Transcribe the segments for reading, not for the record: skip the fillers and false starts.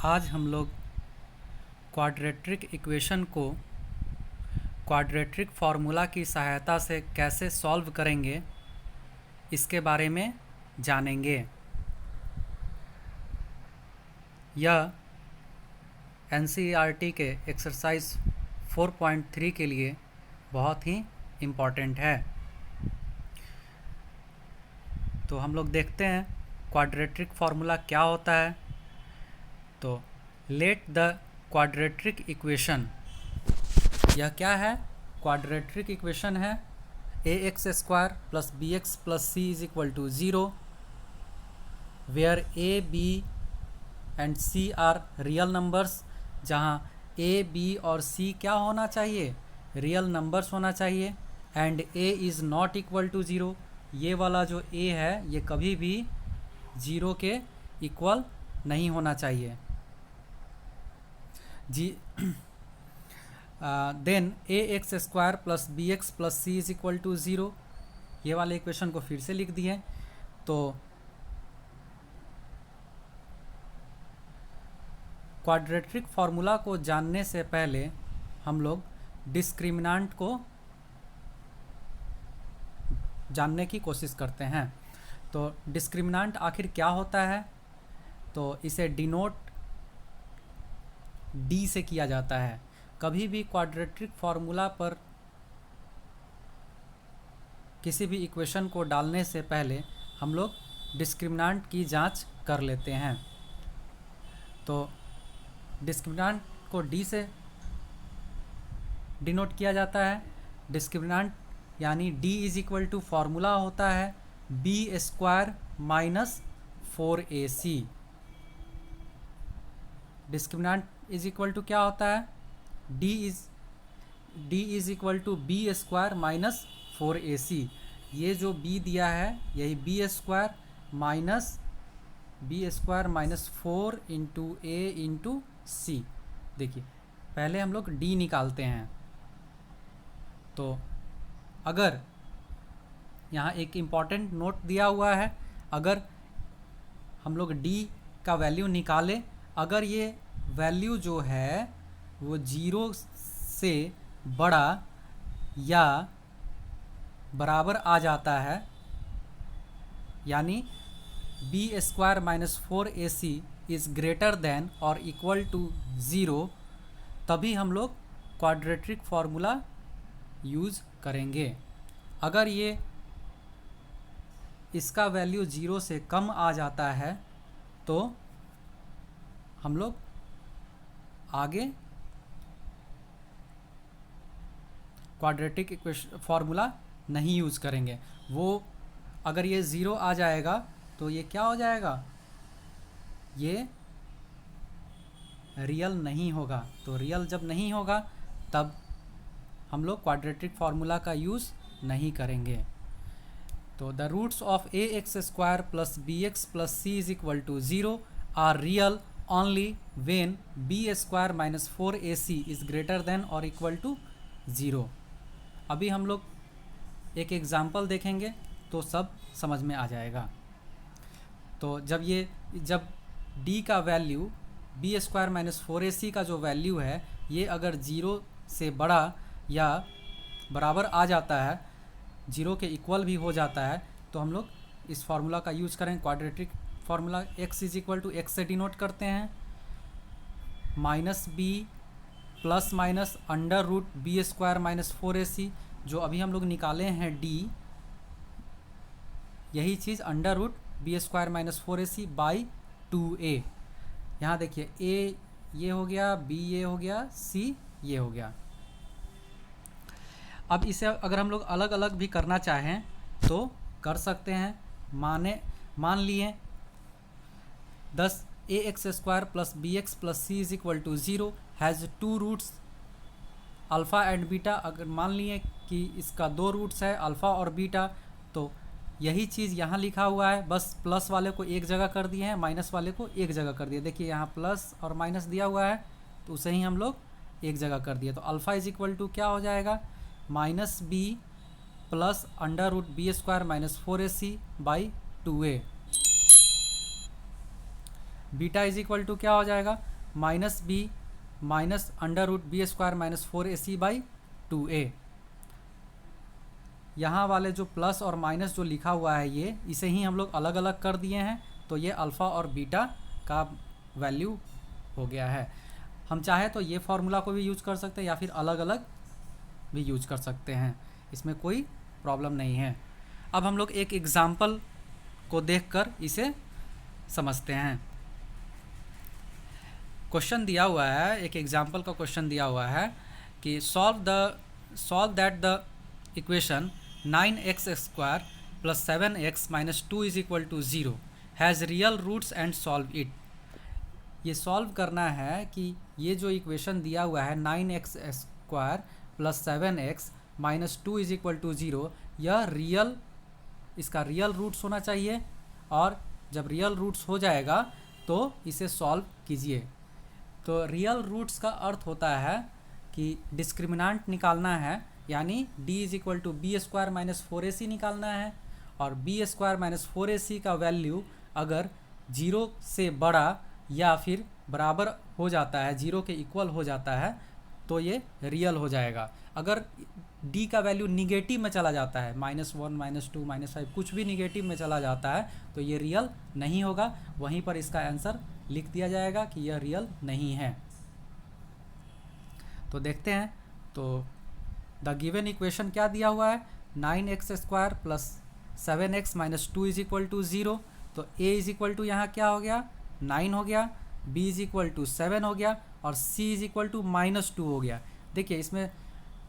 आज हम लोग क्वाड्रेटिक इक्वेशन को क्वाड्रेटिक फार्मूला की सहायता से कैसे सॉल्व करेंगे इसके बारे में जानेंगे। यह एनसीईआरटी के एक्सरसाइज 4.3 के लिए बहुत ही इम्पॉर्टेंट है। तो हम लोग देखते हैं क्वाड्रेटिक फार्मूला क्या होता है। तो लेट द क्वाड्रेटिक इक्वेशन, यह क्या है? क्वाड्रेटिक इक्वेशन है ax square plus b x plus c is equal to 0, where a b and c are real numbers, जहाँ a b और c क्या होना चाहिए? रियल नंबर्स होना चाहिए। And a is not equal to 0, ये वाला जो a है ये कभी भी 0 के इक्वल नहीं होना चाहिए ji. Then a x square plus b x plus c is equal to 0, ये वाले इक्वेशन को फिर से लिख दिए। तो क्वाड्रेटिक फार्मूला को जानने से पहले हम लोग डिस्क्रिमिनेंट को जानने की कोशिश करते हैं। तो डिस्क्रिमिनेंट आखिर क्या होता है? तो इसे डिनोट डी से किया जाता है। कभी भी क्वाड्रेटिक फार्मूला पर किसी भी इक्वेशन को डालने से पहले हम लोग डिस्क्रिमिनेंट की जांच कर लेते हैं। तो डिस्क्रिमिनेंट को डी से डिनोट किया जाता है। डिस्क्रिमिनेंट यानी D is equal to formula होता है b square minus 4ac। Discriminant is equal to क्या होता है? D is equal to B square minus 4ac। ये जो b दिया है यही b square minus 4 into a into c. देखिए पहले हम लोग d निकालते हैं। तो अगर यहाँ एक इम्पॉर्टेंट नोट दिया हुआ है, अगर हम लोग d का वैल्यू निकालें, अगर ये वैल्यू जो है वो 0 से बड़ा या बराबर आ जाता है, यानी b square minus 4ac is greater than और इक्वल टू 0, तभी हम लोग क्वाड्रेटिक फार्मूला यूज़ करेंगे। अगर ये इसका वैल्यू 0 से कम आ जाता है तो हम लोग आगे क्वाड्रेटिक इक्वेशन फार्मूला नहीं यूज़ करेंगे। वो अगर ये 0 आ जाएगा तो ये क्या हो जाएगा? ये रियल नहीं होगा। तो रियल जब नहीं होगा तब हम लोग क्वाड्रेटिक फार्मूला का यूज़ नहीं करेंगे। तो the roots of a x square plus b x plus c is equal to 0 are real only when b square minus 4ac is greater than और इक्वल टू 0। अभी हम लोग एक एग्ज़ाम्पल देखेंगे तो सब समझ में आ जाएगा। तो जब d का value b square minus 4ac का जो वैल्यू है ये अगर 0 से बड़ा या बराबर आ जाता है, 0 के इक्वल भी हो जाता है, तो हम लोग इस फार्मूला का यूज़ करें। Quadratic formula x is equal to x से डिनोट करते हैं, minus B plus minus under root B square minus 4ac, जो अभी हम लोग निकाले हैं d, यही चीज़ under root B square minus 4ac by 2a। यहाँ देखिए a ये हो गया, b ये हो गया, c ये हो गया। अब इसे अगर हम लोग अलग अलग भी करना चाहें तो कर सकते हैं। मान लिए 10 a x square plus b x plus c is equal to 0 has 2 roots alpha and beta. अगर मान लिए कि इसका 2 रूट्स है अल्फ़ा और बीटा, तो यही चीज़ यहाँ लिखा हुआ है, बस प्लस वाले को एक जगह कर दिए हैं, माइनस वाले को एक जगह कर दिए। देखिए यहाँ प्लस और माइनस दिया हुआ है तो उसे ही हम लोग एक जगह कर दिए। तो अल्फ़ा इज इक्वल टू क्या हो जाएगा? Minus B plus under root B square minus 4ac by 2a। Beta is equal to क्या हो जाएगा? Minus b minus under root B square minus 4ac by 2a। यहाँ वाले जो प्लस और माइनस जो लिखा हुआ है ये, इसे ही हम लोग अलग अलग कर दिए हैं, तो ये अल्फ़ा और बीटा का वैल्यू हो गया है। हम चाहे तो ये फार्मूला को भी यूज कर सकते हैं या फिर अलग अलग भी यूज कर सकते हैं, इसमें कोई प्रॉब्लम नहीं है। अब हम लोग एक एग्ज़ाम्पल को देखकर इसे समझते हैं। क्वेश्चन दिया हुआ है, एक एग्जाम्पल का क्वेश्चन दिया हुआ है कि solve that the equation 9x square plus 7x minus 2 is equal to 0 has real roots and solve it. ये सॉल्व करना है कि ये जो इक्वेशन दिया हुआ है 9x square plus 7x minus 2 is equal to 0, यह इसका रियल रूट्स होना चाहिए, और जब रियल रूट्स हो जाएगा तो इसे सॉल्व कीजिए। तो रियल रूट्स का अर्थ होता है कि डिस्क्रिमिनेंट निकालना है, यानी d is equal to B square minus 4ac निकालना है, और बी स्क्वायर माइनस 4ac का वैल्यू अगर 0 से बड़ा या फिर बराबर हो जाता है, 0 के इक्वल हो जाता है, तो ये रियल हो जाएगा। अगर d का वैल्यू निगेटिव में चला जाता है, -1 -2 -5 कुछ भी निगेटिव में चला जाता है, तो ये रियल नहीं होगा। वहीं पर इसका आंसर लिख दिया जाएगा कि यह रियल नहीं है। तो देखते हैं, तो द गिवन इक्वेशन क्या दिया हुआ है, 9x square plus 7x minus 2 is equal to 0। तो a इज इक्वल टू यहाँ क्या हो गया, 9 हो गया, b इज इक्वल टू 7 हो गया, और c इज इक्वल टू -2 हो गया। देखिए इसमें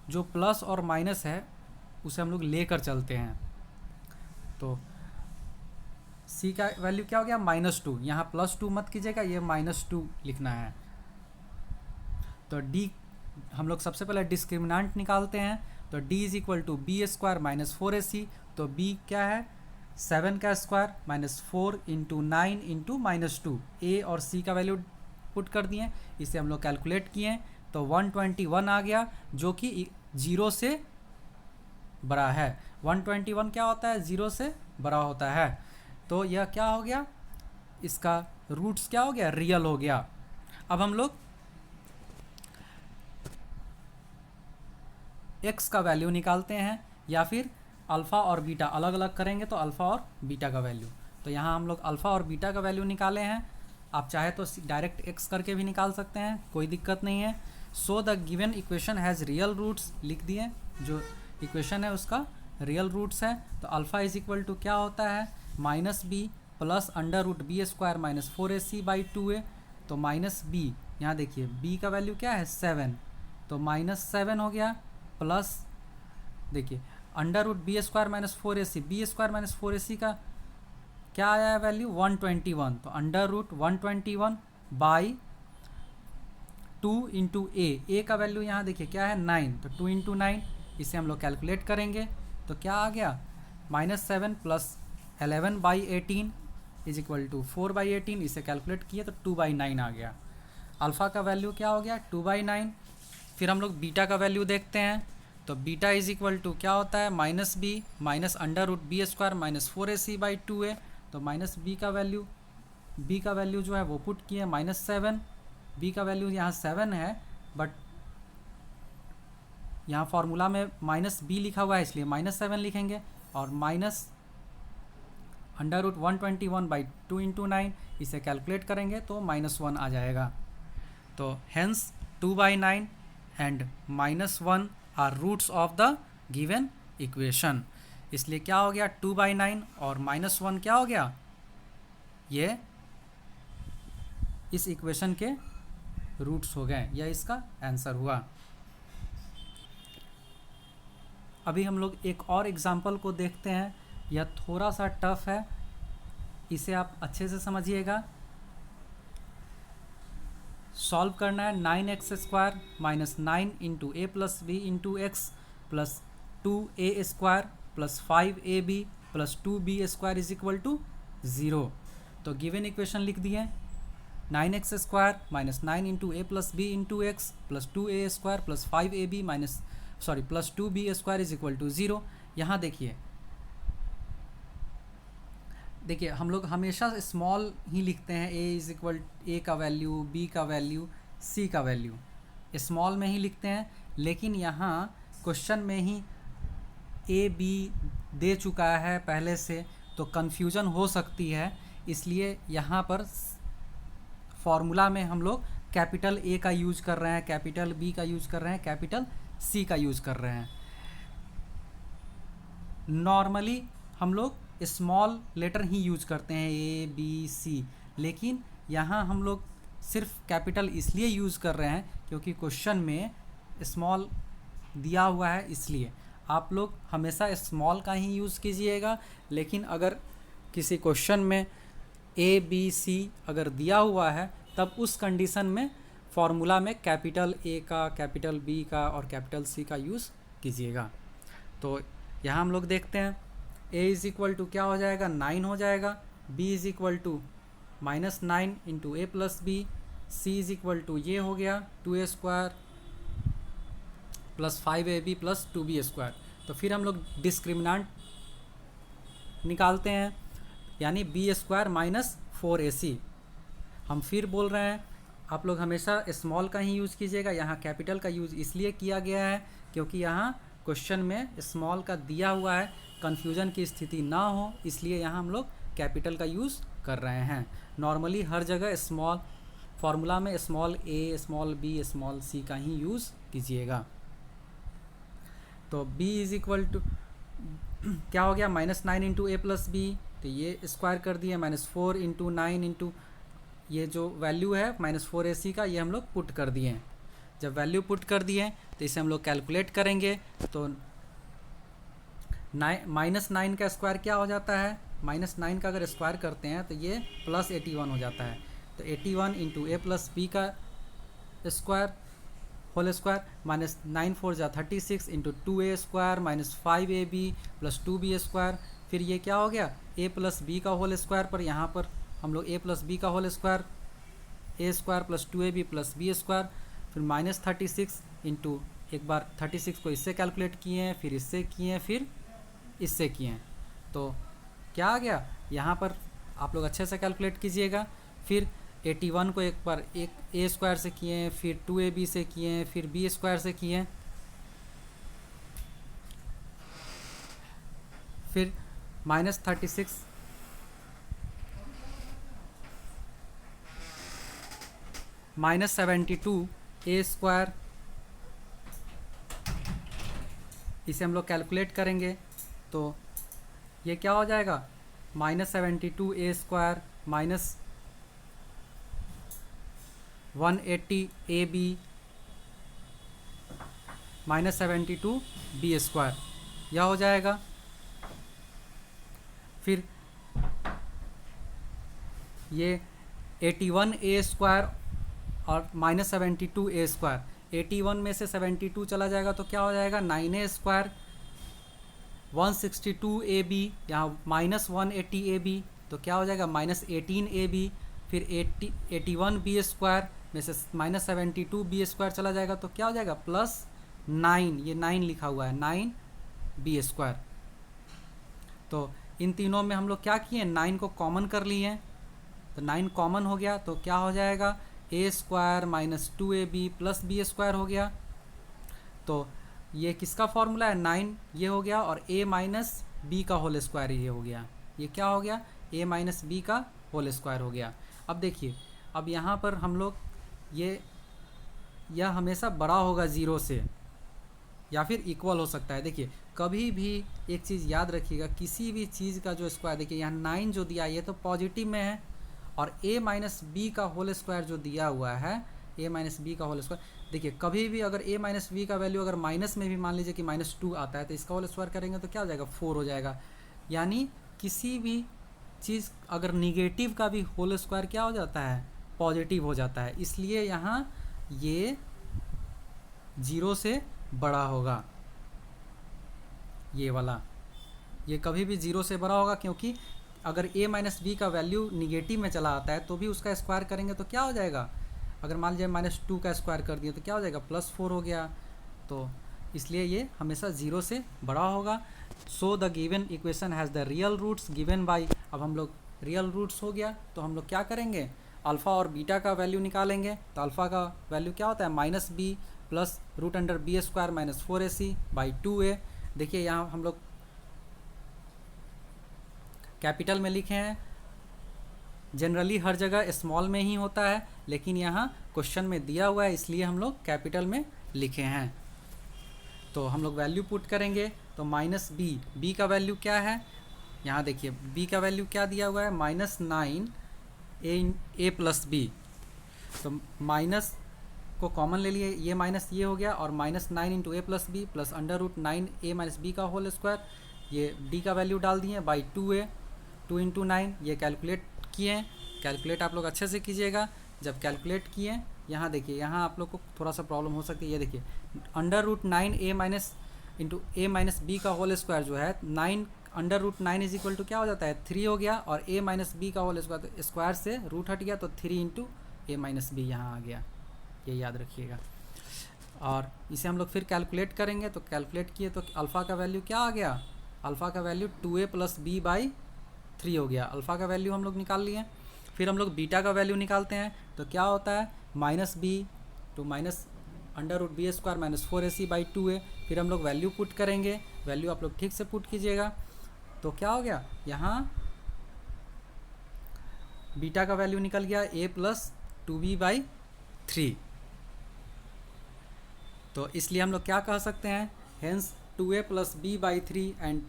जो प्लस और माइनस है उसे हम लोग लेकर चलते हैं, तो c का वैल्यू क्या हो गया, -2। यहाँ +2 मत कीजिएगा, ये -2 लिखना है। तो d हम लोग सबसे पहले डिस्क्रिमिनेंट निकालते हैं, तो d is equal to B square minus 4ac। तो b क्या है, 7 का square minus 4 into 9 into -2। a और c का वैल्यू पुट कर दिए, इसे हम लोग कैलकुलेट किए, तो 121 आ गया, जो कि 0 से बड़ा है। 121 क्या होता है, 0 से बड़ा होता है। तो यह क्या हो गया, इसका रूट्स क्या हो गया, रियल हो गया। अब हम लोग x का वैल्यू निकालते हैं, या फिर अल्फ़ा और बीटा अलग अलग करेंगे तो अल्फ़ा और बीटा का वैल्यू। तो यहाँ हम लोग अल्फ़ा और बीटा का वैल्यू निकाले हैं। आप चाहे तो डायरेक्ट x करके भी निकाल सकते हैं, कोई दिक्कत नहीं है। So the given equation has real roots लिख दिए, जो इक्वेशन है उसका रियल रूट्स है। तो अल्फ़ा इज इक्वल टू क्या होता है, -b plus under root B square minus 4ac by 2a। तो -b, यहाँ देखिए b का वैल्यू क्या है, 7, तो -7 हो गया, प्लस देखिए under root B square minus 4ac, B square minus 4ac का क्या आया है वैल्यू, 121। तो under root 121 by 2 into A का वैल्यू यहाँ देखिए क्या है, 9, तो 2 इंटू 9, इसे हम लोग कैलकुलेट करेंगे तो क्या आ गया, -7 plus 11 by 18 is equal to 4 by 18। इसे कैलकुलेट किए तो 2 बाई 9 आ गया। अल्फ़ा का वैल्यू क्या हो गया, 2 बाई 9। फिर हम लोग बीटा का वैल्यू देखते हैं, तो बीटा इज इक्वल टू क्या होता है, -b minus under root B square minus 4ac by 2a। तो -b का वैल्यू जो है वो पुट किए, -7। b का वैल्यू यहाँ 7 है, बट यहाँ फार्मूला में -b लिखा हुआ है, इसलिए -7 लिखेंगे, और minus under root 121 by 2 into 9, इसे कैलकुलेट करेंगे तो -1 आ जाएगा। तो hence 2 by 9 and -1 are roots of the given equation. इसलिए क्या हो गया, 2 बाई 9 और -1 क्या हो गया, ये इस इक्वेशन के रूट्स हो गए, यह इसका आंसर हुआ। अभी हम लोग एक और एग्जाम्पल को देखते हैं, यह थोड़ा सा टफ है, इसे आप अच्छे से समझिएगा। सॉल्व करना है, 9x square minus 9 into A plus B into X plus 2a square plus 5ab plus 2b square is equal to 0। तो गिवन इक्वेशन लिख दिए, 9x square minus 9 into A plus B into X plus 2a square plus 5ab plus 2b square is equal to 0। यहाँ देखिए देखिए हम लोग हमेशा small ही लिखते हैं, ए का वैल्यू, बी का वैल्यू, सी का वैल्यू स्मॉल में ही लिखते हैं, लेकिन यहाँ क्वेश्चन में ही ए बी दे चुका है पहले से, तो कन्फ्यूज़न हो सकती है, इसलिए यहाँ पर फॉर्मूला में हम लोग कैपिटल ए का यूज़ कर रहे हैं, कैपिटल बी का यूज़ कर रहे हैं, कैपिटल सी का यूज़ कर रहे हैं। नॉर्मली हम लोग स्मॉल लेटर ही यूज करते हैं, ए बी सी, लेकिन यहाँ हम लोग सिर्फ कैपिटल इसलिए यूज़ कर रहे हैं क्योंकि क्वेश्चन में स्मॉल दिया हुआ है, इसलिए आप लोग हमेशा स्मॉल का ही यूज़ कीजिएगा। लेकिन अगर किसी क्वेश्चन में ए बी सी अगर दिया हुआ है तब उस कंडीशन में फॉर्मूला में कैपिटल ए का, कैपिटल बी का और कैपिटल सी का यूज़ कीजिएगा। तो यहाँ हम लोग देखते हैं a इज़ इक्वल टू क्या हो जाएगा, 9 हो जाएगा, b is equal to -9 into A plus B, C is equal to ये हो गया 2a² plus 5ab plus 2b²। तो फिर हम लोग डिस्क्रिमिनेंट निकालते हैं, यानी b² माइनस 4ac। हम फिर बोल रहे हैं आप लोग हमेशा स्मॉल का ही यूज़ कीजिएगा। यहाँ कैपिटल का यूज़ इसलिए किया गया है क्योंकि यहाँ क्वेश्चन में स्मॉल का दिया हुआ है, कन्फ्यूजन की स्थिति ना हो, इसलिए यहाँ हम लोग कैपिटल का यूज़ कर रहे हैं। नॉर्मली हर जगह स्मॉल फार्मूला में स्मॉल ए, स्मॉल बी, स्मॉल सी का ही यूज़ कीजिएगा। तो b इज़ इक्वल टू क्या हो गया, -9 इंटू ए प्लस बी, तो ये स्क्वायर कर दिए, -4 इंटू 9 इंटू ये जो वैल्यू है -4ac का, ये हम लोग पुट कर दिए। जब वैल्यू पुट कर दिए तो इसे हम लोग कैलकुलेट करेंगे, तो -9 का स्क्वायर क्या हो जाता है, -9 का अगर स्क्वायर करते हैं तो ये +81 हो जाता है। तो 81 इंटू ए प्लस बी का स्क्वायर होल स्क्वायर, -9 4 जा 36 into 2a² minus 5ab plus 2b²। फिर ये क्या हो गया, a प्लस बी का होल स्क्वायर, पर यहाँ पर हम लोग a प्लस बी का whole square, a² plus 2ab plus b²। फिर -36 इंटू एक बार 36 को इससे कैलकुलेट किए हैं, फिर इससे किए हैं, फिर इससे किए हैं, तो क्या आ गया, यहाँ पर आप लोग अच्छे से कैलकुलेट कीजिएगा। फिर 81 को एक बार एक a² से किए हैं, फिर 2ab से किए हैं, फिर b² से किए हैं, फिर -36 -72 a², इसे हम लोग कैलकुलेट करेंगे तो ये क्या हो जाएगा, -72 a² माइनस 180 ab -72 b², यह हो जाएगा। फिर ये 81 a² और -72 a², 81 में से 72 चला जाएगा तो क्या हो जाएगा, 9a², 162 ab, यहाँ -180 ab, तो क्या हो जाएगा -18 ab। फिर 81 b² में से -72 b² चला जाएगा तो क्या हो जाएगा, +9, ये 9 लिखा हुआ है, 9 b²। तो इन तीनों में हम लोग क्या किए, 9 को कॉमन कर लिए, तो 9 कॉमन हो गया तो क्या हो जाएगा, a² minus 2ab plus b² हो गया। तो ये किसका फॉर्मूला है, 9 ये हो गया, और a माइनस बी का होल स्क्वायर ये हो गया, ये क्या हो गया, a माइनस बी का होल स्क्वायर हो गया। अब देखिए, अब यहाँ पर हम लोग यह हमेशा बड़ा होगा 0 से या फिर इक्वल हो सकता है। देखिए कभी भी एक चीज़ याद रखिएगा, किसी भी चीज़ का जो स्क्वायर, देखिए यहाँ 9 जो दिया है ये तो पॉजिटिव में है, और a माइनस बी का होल स्क्वायर जो दिया हुआ है, a माइनस बी का होल स्क्वायर, देखिए कभी भी अगर a माइनस बी का वैल्यू अगर माइनस में भी मान लीजिए कि -2 आता है तो इसका होल स्क्वायर करेंगे तो क्या हो जाएगा, 4 हो जाएगा। यानी किसी भी चीज़ अगर निगेटिव का भी होल स्क्वायर क्या हो जाता है, पॉजिटिव हो जाता है, इसलिए यहाँ ये 0 से बड़ा होगा, ये वाला, ये कभी भी 0 से बड़ा होगा, क्योंकि अगर a माइनस बी का वैल्यू निगेटिव में चला आता है तो भी उसका स्क्वायर करेंगे तो क्या हो जाएगा, अगर मान लीजिए -2 का स्क्वायर कर दिए तो क्या हो जाएगा, +4 हो गया। तो इसलिए ये हमेशा 0 से बड़ा होगा। So the given equation has the real roots given by, अब हम लोग रियल रूट्स हो गया तो हम लोग क्या करेंगे, अल्फ़ा और बीटा का वैल्यू निकालेंगे। तो अल्फ़ा का वैल्यू क्या होता है, minus B plus root under B square minus 4ac by 2a। देखिए यहाँ हम लोग कैपिटल में लिखे हैं, जनरली हर जगह स्मॉल में ही होता है, लेकिन यहाँ क्वेश्चन में दिया हुआ है इसलिए हम लोग कैपिटल में लिखे हैं। तो हम लोग वैल्यू पुट करेंगे, तो माइनस बी का वैल्यू क्या है, यहाँ देखिए बी का वैल्यू क्या दिया हुआ है, -9 ए प्लस बी। तो माइनस को कॉमन ले लिए, ये माइनस ये हो गया, और -9 इंटू ए plus b plus √9a minus b का होल स्क्वायर, ये डी का वैल्यू डाल दिए बाई 2a, 2 इंटू 9, ये कैलकुलेट किए। कैलकुलेट आप लोग अच्छे से कीजिएगा। जब कैलकुलेट किए, यहाँ देखिए, यहाँ आप लोग को थोड़ा सा प्रॉब्लम हो सकती है। ये देखिए √9a माइनस इंटू ए माइनस बी का होल स्क्वायर जो है 9 √9 इज इक्वल टू क्या हो जाता है, 3 हो गया, और a माइनस बी का होल स्क्वायर, स्क्वायर से रूट हट गया तो 3 इंटू ए माइनस बी यहाँ आ गया, ये याद रखिएगा। और इसे हम लोग फिर कैलकुलेट करेंगे, तो कैलकुलेट किए तो अल्फ़ा का वैल्यू क्या आ गया, अल्फ़ा का value 2a plus B by 3 हो गया। अल्फ़ा का वैल्यू हम लोग निकाल लिए। फिर हम लोग बीटा का वैल्यू निकालते हैं, तो क्या होता है, minus B to minus √b square minus 4ac by 2a। फिर हम लोग वैल्यू पुट करेंगे, वैल्यू आप लोग ठीक से पुट कीजिएगा। तो क्या हो गया, यहाँ बीटा का वैल्यू निकल गया a प्लस 2b बाई 3। तो इसलिए हम लोग क्या कह सकते हैं, hence 2a plus b by 3 and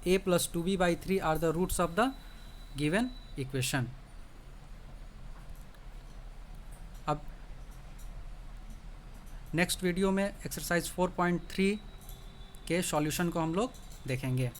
a plus 2b by 3 are the roots of the given equation. अब नेक्स्ट वीडियो में एक्सरसाइज 4.3 के सॉल्यूशन को हम लोग देखेंगे।